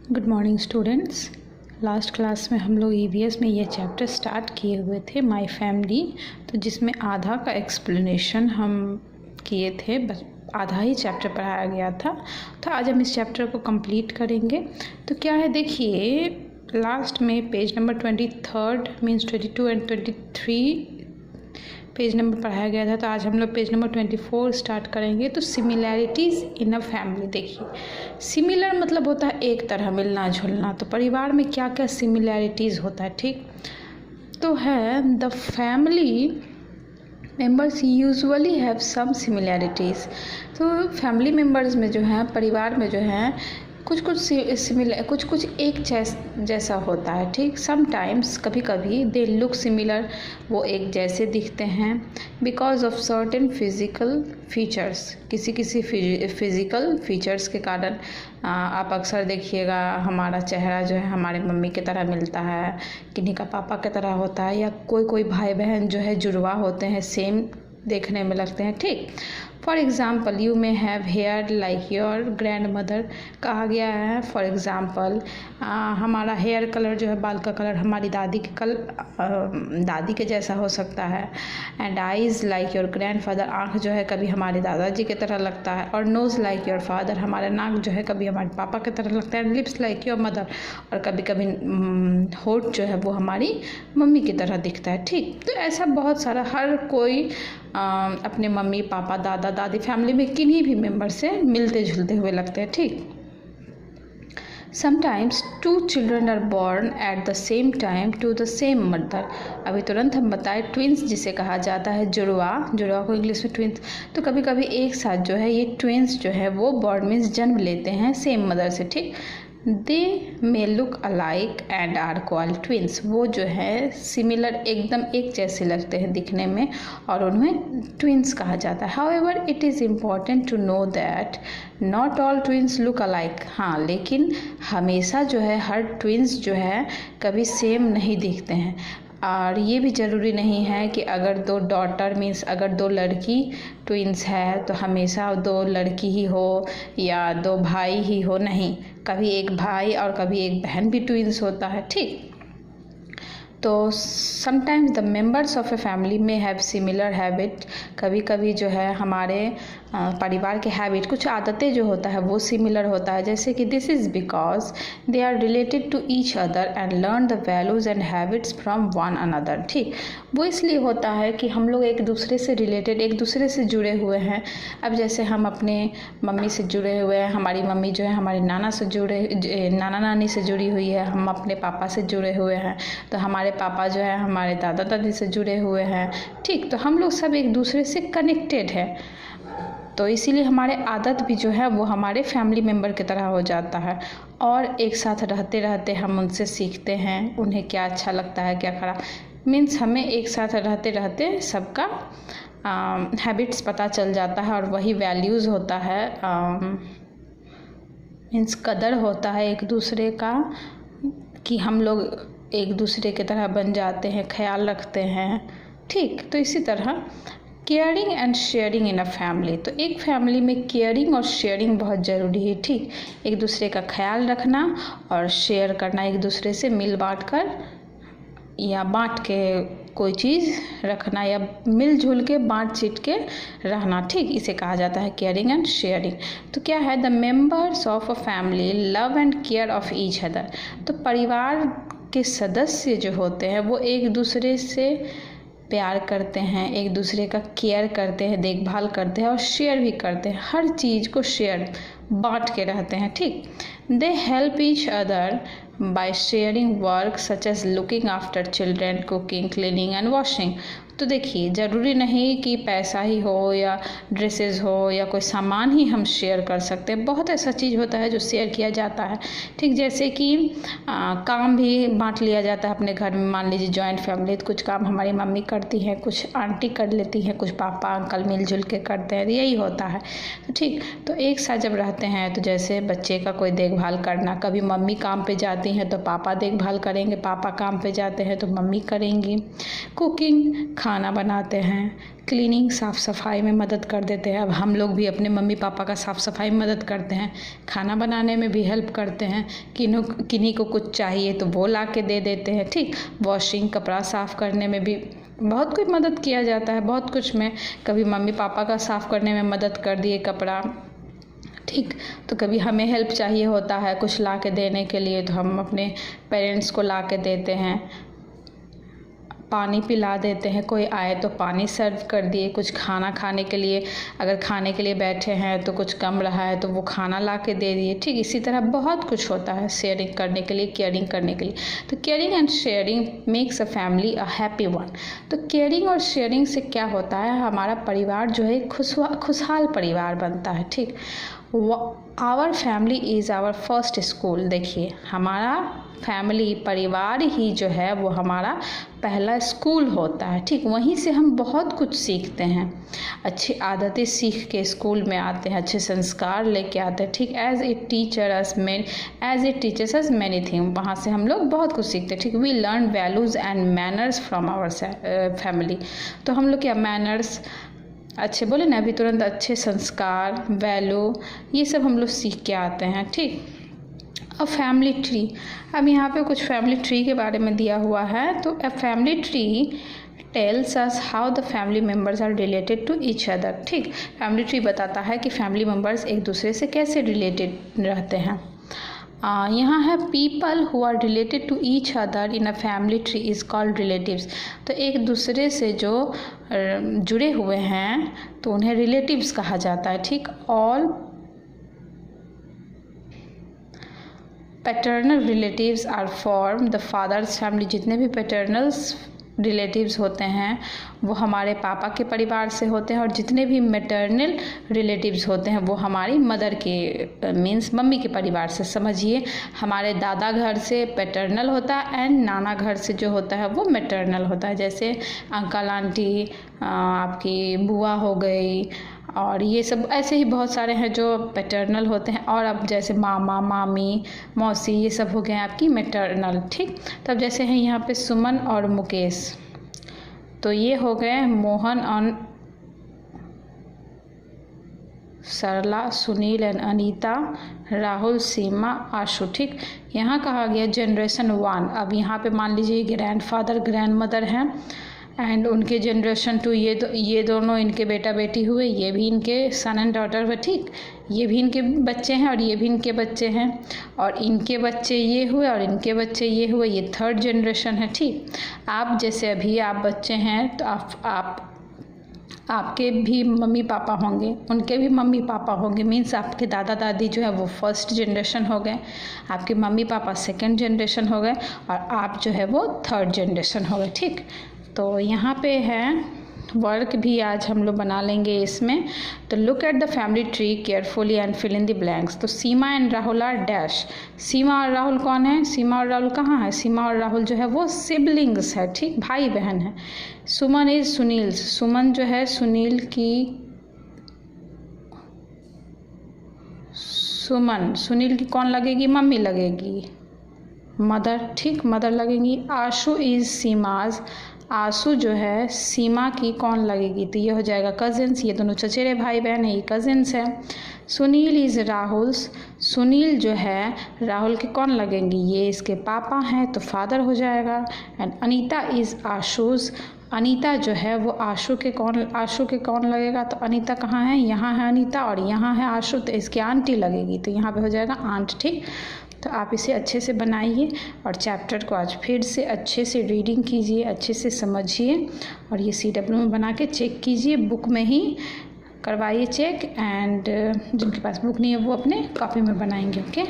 Good morning students. Last class में हम लोग ईवीएस में ये चैप्टर स्टार्ट किए हुए थे माय फैमिली, तो जिसमें आधा का एक्सप्लेनेशन हम किए थे, बस आधा ही चैप्टर पढ़ाया गया था। तो आज हम इस चैप्टर को कंप्लीट करेंगे। तो क्या है, देखिए लास्ट में page number 23 means 22 and 23 page number पढ़ाया गया था। तो आज हम लोग पेज नंबर 24 स्टार्ट करेंगे। तो सिमिलैरिटीज़ इन अ फैमिली, देखिए सिमिलर मतलब होता है एक तरह, मिलना जुलना। तो परिवार में क्या क्या सिमिलैरिटीज़ होता है, ठीक तो है। The family members usually have some similarities. तो फैमिली मेंबर्स में जो है, परिवार में जो है, कुछ कुछ एक जैसा होता है, ठीक। समटाइम्स कभी कभी दे लुक सिमिलर, वो एक जैसे दिखते हैं because of certain physical features, किसी फिज़िकल फीचर्स के कारण। आप अक्सर देखिएगा हमारा चेहरा जो है हमारे मम्मी की तरह मिलता है, किन्हीं का पापा की तरह होता है, या कोई भाई बहन जो है जुड़वा होते हैं, सेम देखने में लगते हैं, ठीक। For example you may have hair like your grandmother, कहा गया है। फॉर एग्ज़ाम्पल हमारा हेयर कलर जो है, बाल का कलर हमारी दादी के जैसा हो सकता है। And eyes like your grand father, आँख जो है कभी हमारे दादाजी की तरह लगता है। और नोज़ लाइक योर फादर, हमारा नाक जो है कभी हमारे पापा की तरह लगता है। लिप्स लाइक योर मदर, और कभी कभी होठ जो है वो हमारी मम्मी की तरह दिखता है, ठीक। तो ऐसा बहुत सारा, हर कोई अपने मम्मी पापा दादा दादी फैमिली में किन्हीं भी मेंबर से मिलते जुलते हुए लगते हैं, ठीक। Sometimes 2 children are born at the same time to the same mother. अभी तुरंत हम बताएं, ट्विंस जिसे कहा जाता है, जुड़वा को इंग्लिश में ट्विंस। तो कभी कभी एक साथ जो है ये ट्विंस जो है वो बॉर्न मीन्स जन्म लेते हैं सेम मदर से, ठीक। They may look alike and are called twins, वो जो है सिमिलर, एकदम एक जैसे लगते हैं दिखने में, और उन्हें ट्विंस कहा जाता है। However it is important to know that not all twins look alike. हाँ, लेकिन हमेशा जो है हर ट्विंस जो है कभी सेम नहीं दिखते हैं। और ये भी ज़रूरी नहीं है कि अगर 2 डॉटर मीन्स अगर 2 लड़की ट्विंस है तो हमेशा 2 लड़की ही हो या 2 भाई ही हो, नहीं, कभी एक भाई और कभी एक बहन भी ट्विंस होता है, ठीक। तो sometimes the members of a family में हैव सिमिलर हैबिट, कभी कभी जो है हमारे परिवार के हैबिट, कुछ आदतें जो होता है वो सिमिलर होता है। जैसे कि this is because they are related to each other and learn the values and habits from one another, ठीक। वो इसलिए होता है कि हम लोग एक दूसरे से रिलेटेड, एक दूसरे से जुड़े हुए हैं। अब जैसे हम अपने मम्मी से जुड़े हुए हैं, हमारी मम्मी जो है हमारे नाना नानी से जुड़ी हुई है, हम अपने पापा से जुड़े हुए हैं, तो हमारे पापा जो है हमारे दादा दादी से जुड़े हुए हैं, ठीक। तो हम लोग सब एक दूसरे से कनेक्टेड है, तो इसीलिए हमारे आदत भी जो है वो हमारे फैमिली मेम्बर की तरह हो जाता है। और एक साथ रहते रहते हम उनसे सीखते हैं, उन्हें क्या अच्छा लगता है क्या खराब, मीन्स हमें एक साथ रहते रहते सबका हैबिट्स पता चल जाता है, और वही वैल्यूज़ होता है, मीन्स कदर होता है एक दूसरे का, कि हम लोग एक दूसरे की तरह बन जाते हैं, ख्याल रखते हैं, ठीक। तो इसी तरह caring and sharing in a family, तो एक फैमिली में केयरिंग और शेयरिंग बहुत ज़रूरी है, ठीक। एक दूसरे का ख्याल रखना और शेयर करना, एक दूसरे से मिल बांट कर या बांट के कोई चीज़ रखना, या मिलजुल के बांट चीट के रहना, ठीक, इसे कहा जाता है केयरिंग एंड शेयरिंग। तो क्या है, the members of a family love and care of each other, तो परिवार के सदस्य जो होते हैं वो एक दूसरे से प्यार करते हैं, एक दूसरे का केयर करते हैं, देखभाल करते हैं, और शेयर भी करते हैं, हर चीज़ को शेयर बांट के रहते हैं, ठीक। They help each other by sharing work such as looking after children, cooking, cleaning and washing. तो देखिए ज़रूरी नहीं कि पैसा ही हो या ड्रेसेस हो या कोई सामान ही हम शेयर कर सकते हैं, बहुत ऐसा चीज़ होता है जो शेयर किया जाता है, ठीक। जैसे कि काम भी बांट लिया जाता है अपने घर में, मान लीजिए जॉइंट फैमिली, तो कुछ काम हमारी मम्मी करती हैं, कुछ आंटी कर लेती हैं, कुछ पापा अंकल मिलजुल के करते हैं, यही होता है, तो ठीक। तो एक साथ जब रहते हैं तो जैसे बच्चे का कोई देखभाल करना, कभी मम्मी काम पे जाती हैं तो पापा देखभाल करेंगे, पापा काम पे जाते हैं तो मम्मी करेंगी। कुकिंग, खाना बनाते हैं, क्लीनिंग साफ़ सफाई में मदद कर देते हैं। अब हम लोग भी अपने मम्मी पापा का साफ़ सफाई में मदद करते हैं, खाना बनाने में भी हेल्प करते हैं। किन्हीं को कुछ चाहिए तो वो ला के दे देते हैं, ठीक। वॉशिंग, कपड़ा साफ़ करने में भी बहुत कुछ मदद किया जाता है। बहुत कुछ में कभी मम्मी पापा का साफ़ करने में मदद कर दिए कपड़ा, ठीक। तो कभी हमें हेल्प चाहिए होता है कुछ ला के देने के लिए, तो हम अपने पेरेंट्स को ला के देते हैं। पानी पिला देते हैं, कोई आए तो पानी सर्व कर दिए। कुछ खाना खाने के लिए, अगर खाने के लिए बैठे हैं तो कुछ कम रहा है तो वो खाना ला के दे दिए, ठीक। इसी तरह बहुत कुछ होता है शेयरिंग करने के लिए, केयरिंग करने के लिए। तो caring and sharing makes a family a happy one. तो केयरिंग और शेयरिंग से क्या होता है, हमारा परिवार जो है खुशहाल परिवार बनता है, ठीक। Our family is our first school. देखिए, हमारा फैमिली, परिवार ही जो है वो हमारा पहला स्कूल होता है, ठीक। वहीं से हम बहुत कुछ सीखते हैं, अच्छी आदतें सीख के स्कूल में आते हैं, अच्छे संस्कार लेके आते हैं, ठीक। As it teachers us many thing. वहाँ से हम लोग बहुत कुछ सीखते हैं, ठीक। We learn values and manners from our family. तो हम लोग क्या मैनर्स, अच्छे बोले ना अभी तुरंत, अच्छे संस्कार, वैल्यू, ये सब हम लोग सीख के आते हैं, ठीक। अब फैमिली ट्री, अब यहाँ पे कुछ फैमिली ट्री के बारे में दिया हुआ है। तो a family tree tells us how the family members are related to each other, ठीक। फैमिली ट्री बताता है कि फैमिली मेम्बर्स एक दूसरे से कैसे रिलेटेड रहते हैं। यहाँ है people who are related to each other in a family tree is called relatives. तो एक दूसरे से जो जुड़े हुए हैं तो उन्हें रिलेटिव्स कहा जाता है, ठीक। All paternal relatives are form the father's family. जितने भी पैटर्नल्स रिलेटिव्स होते हैं वो हमारे पापा के परिवार से होते हैं, और जितने भी मैटर्नल रिलेटिव्स होते हैं वो हमारी मदर के मीन्स मम्मी के परिवार से। समझिए, हमारे दादा घर से पैटर्नल होता है एंड नाना घर से जो होता है वो मैटर्नल होता है। जैसे अंकल आंटी, आपकी बुआ हो गई, और ये सब ऐसे ही बहुत सारे हैं जो पैटर्नल होते हैं। और अब जैसे मामा, मामी, मौसी, ये सब हो गए हैं आपकी मैटर्नल, ठीक। तब जैसे हैं यहाँ पे सुमन और मुकेश, तो ये हो गए मोहन और सरला, सुनील एंड अनीता, राहुल, सीमा, आशु, ठीक। यहाँ कहा गया जनरेशन 1। अब यहाँ पे मान लीजिए ग्रैंडफादर, ग्रैंड मदर हैं एंड उनके जनरेशन 2, ये दोनों इनके बेटा बेटी हुए, ये भी इनके सन एंड डॉटर हुए, ठीक। ये भी इनके बच्चे हैं और ये भी इनके बच्चे हैं, और इनके बच्चे ये हुए और इनके बच्चे ये हुए, ये थर्ड जनरेशन है, ठीक। आप जैसे अभी आप बच्चे हैं तो आपके भी मम्मी पापा होंगे, उनके भी मम्मी पापा होंगे, मीन्स आपके दादा दादी जो है वो फर्स्ट जनरेशन हो गए, आपके मम्मी पापा सेकंड जनरेशन हो गए, और आप जो है वो थर्ड जनरेशन हो गए, ठीक। तो यहाँ पे है वर्क भी आज हम लोग बना लेंगे इसमें। तो look at the family tree carefully and fill in the blanks. तो Seema and Rahul are dash. Seema और राहुल कौन है? सीमा और राहुल कहाँ है? सीमा और राहुल जो है वो सिबलिंग्स है, ठीक, भाई बहन है। सुमन इज सुनील। सुमन जो है सुनील की, सुनील की कौन लगेगी? मम्मी लगेगी, मदर, ठीक, मदर लगेंगी। आशु इज सीमाज। आशु जो है सीमा की कौन लगेगी? तो ये हो जाएगा कजिन्स। ये दोनों चचेरे भाई बहन है, ये कजिन्स हैं। Sunil is Rahul's. सुनील जो है राहुल के कौन लगेंगी? ये इसके पापा हैं तो फादर हो जाएगा। And Anita is Ashu's. अनीता जो है वो आशु के कौन लगेगा? तो अनीता कहाँ है? यहाँ है अनीता और यहाँ है आशु, तो इसकी आंटी लगेगी, तो यहाँ पे हो जाएगा आंट, ठीक। तो आप इसे अच्छे से बनाइए और चैप्टर को आज फिर से अच्छे से रीडिंग कीजिए, अच्छे से समझिए, और ये CW में बना के चेक कीजिए, बुक में ही करवाइए चेक। एंड जिनके पास बुक नहीं है वो अपने कॉपी में बनाएंगे, ओके।